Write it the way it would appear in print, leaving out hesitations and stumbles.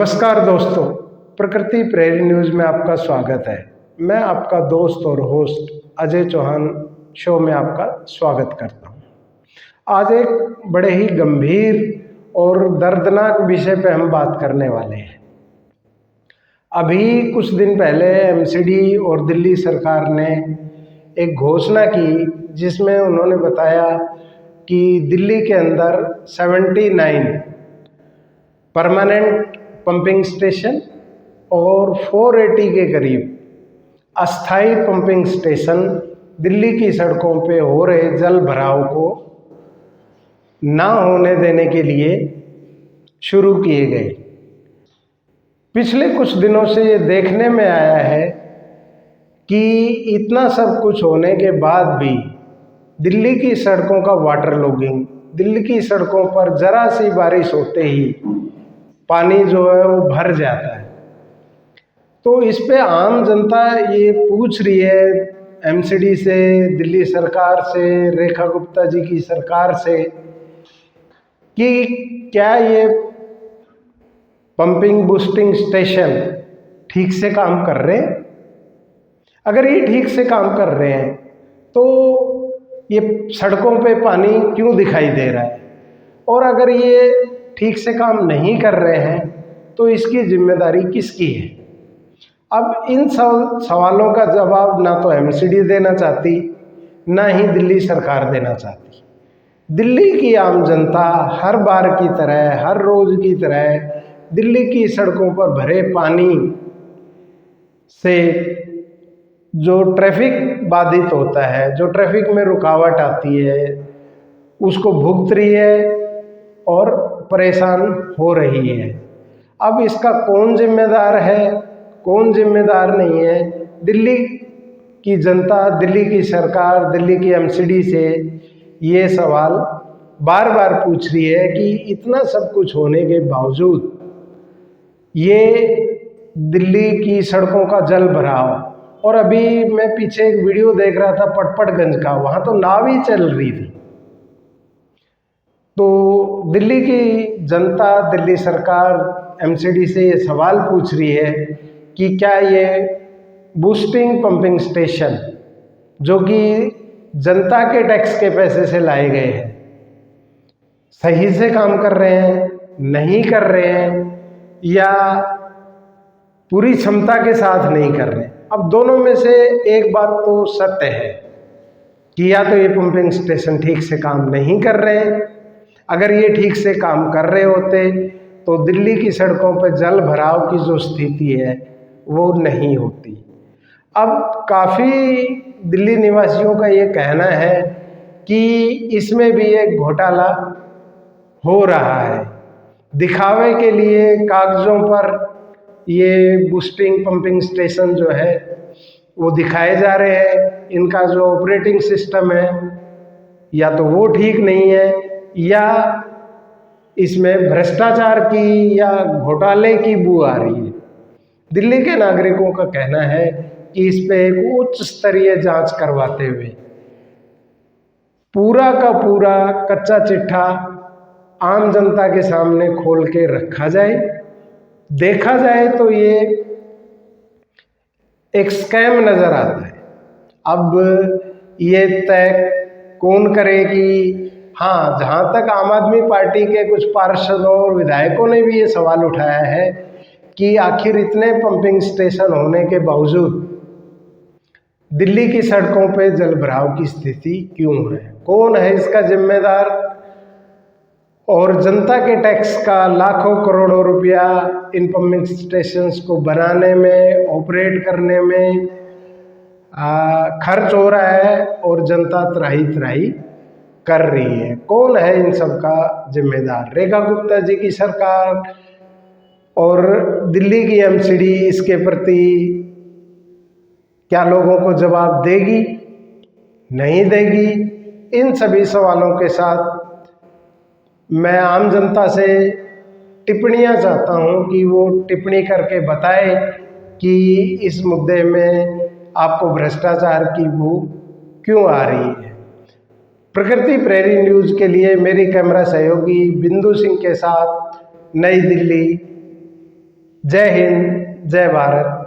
नमस्कार दोस्तों, प्रकृति प्रेरी न्यूज़ में आपका स्वागत है। मैं आपका दोस्त और होस्ट अजय चौहान शो में आपका स्वागत करता हूं। आज एक बड़े ही गंभीर और दर्दनाक विषय पे हम बात करने वाले हैं। अभी कुछ दिन पहले एमसीडी और दिल्ली सरकार ने एक घोषणा की जिसमें उन्होंने बताया कि दिल्ली के अंदर 79 परमानेंट पंपिंग स्टेशन और 480 के करीब अस्थाई पंपिंग स्टेशन दिल्ली की सड़कों पे हो रहे जल भराव को ना होने देने के लिए शुरू किए गए। पिछले कुछ दिनों से ये देखने में आया है कि इतना सब कुछ होने के बाद भी दिल्ली की सड़कों का वाटर लॉगिंग, दिल्ली की सड़कों पर जरा सी बारिश होते ही पानी जो है वो भर जाता है। तो इस पे आम जनता ये पूछ रही है एमसीडी से, दिल्ली सरकार से, रेखा गुप्ता जी की सरकार से कि क्या ये पंपिंग बूस्टिंग स्टेशन ठीक से काम कर रहे हैं। अगर ये ठीक से काम कर रहे हैं तो ये सड़कों पे पानी क्यों दिखाई दे रहा है, और अगर ये ठीक से काम नहीं कर रहे हैं तो इसकी जिम्मेदारी किसकी है। अब इन सब सवालों का जवाब ना तो एमसीडी देना चाहती, ना ही दिल्ली सरकार देना चाहती। दिल्ली की आम जनता हर बार की तरह, हर रोज की तरह दिल्ली की सड़कों पर भरे पानी से जो ट्रैफिक बाधित होता है, जो ट्रैफिक में रुकावट आती है, उसको भुगत रही है और परेशान हो रही है। अब इसका कौन जिम्मेदार है, कौन जिम्मेदार नहीं है, दिल्ली की जनता, दिल्ली की सरकार, दिल्ली की एमसीडी से ये सवाल बार बार पूछ रही है कि इतना सब कुछ होने के बावजूद ये दिल्ली की सड़कों का जल भराव। और अभी मैं पीछे एक वीडियो देख रहा था पटपड़गंज का, वहाँ तो नाव ही चल रही थी। तो दिल्ली की जनता, दिल्ली सरकार एमसीडी से ये सवाल पूछ रही है कि क्या ये बूस्टिंग पंपिंग स्टेशन जो कि जनता के टैक्स के पैसे से लाए गए हैं, सही से काम कर रहे हैं, नहीं कर रहे हैं, या पूरी क्षमता के साथ नहीं कर रहे हैं। अब दोनों में से एक बात तो सत्य है कि या तो ये पंपिंग स्टेशन ठीक से काम नहीं कर रहे हैं। अगर ये ठीक से काम कर रहे होते तो दिल्ली की सड़कों पर जल भराव की जो स्थिति है वो नहीं होती। अब काफ़ी दिल्ली निवासियों का ये कहना है कि इसमें भी एक घोटाला हो रहा है। दिखावे के लिए कागज़ों पर ये बूस्टिंग पंपिंग स्टेशन जो है वो दिखाए जा रहे हैं। इनका जो ऑपरेटिंग सिस्टम है या तो वो ठीक नहीं है, या इसमें भ्रष्टाचार की या घोटाले की बू आ रही है। दिल्ली के नागरिकों का कहना है कि इस पे एक उच्च स्तरीय जांच करवाते हुए पूरा का पूरा कच्चा चिट्ठा आम जनता के सामने खोल के रखा जाए। देखा जाए तो ये एक स्कैम नजर आता है। अब ये तय कौन करेगी। हाँ, जहाँ तक आम आदमी पार्टी के कुछ पार्षदों और विधायकों ने भी ये सवाल उठाया है कि आखिर इतने पंपिंग स्टेशन होने के बावजूद दिल्ली की सड़कों पे जल भराव की स्थिति क्यों है, कौन है इसका जिम्मेदार। और जनता के टैक्स का लाखों करोड़ों रुपया इन पंपिंग स्टेशंस को बनाने में, ऑपरेट करने में खर्च हो रहा है और जनता त्राही त्राही कर रही है। कौन है इन सब का जिम्मेदार। रेखा गुप्ता जी की सरकार और दिल्ली की एमसीडी इसके प्रति क्या लोगों को जवाब देगी, नहीं देगी। इन सभी सवालों के साथ मैं आम जनता से टिप्पणियां चाहता हूं कि वो टिप्पणी करके बताए कि इस मुद्दे में आपको भ्रष्टाचार की बू क्यों आ रही है। प्रकृति प्रेरी न्यूज़ के लिए मेरी कैमरा सहयोगी बिंदु सिंह के साथ नई दिल्ली जय हिंद, जय भारत।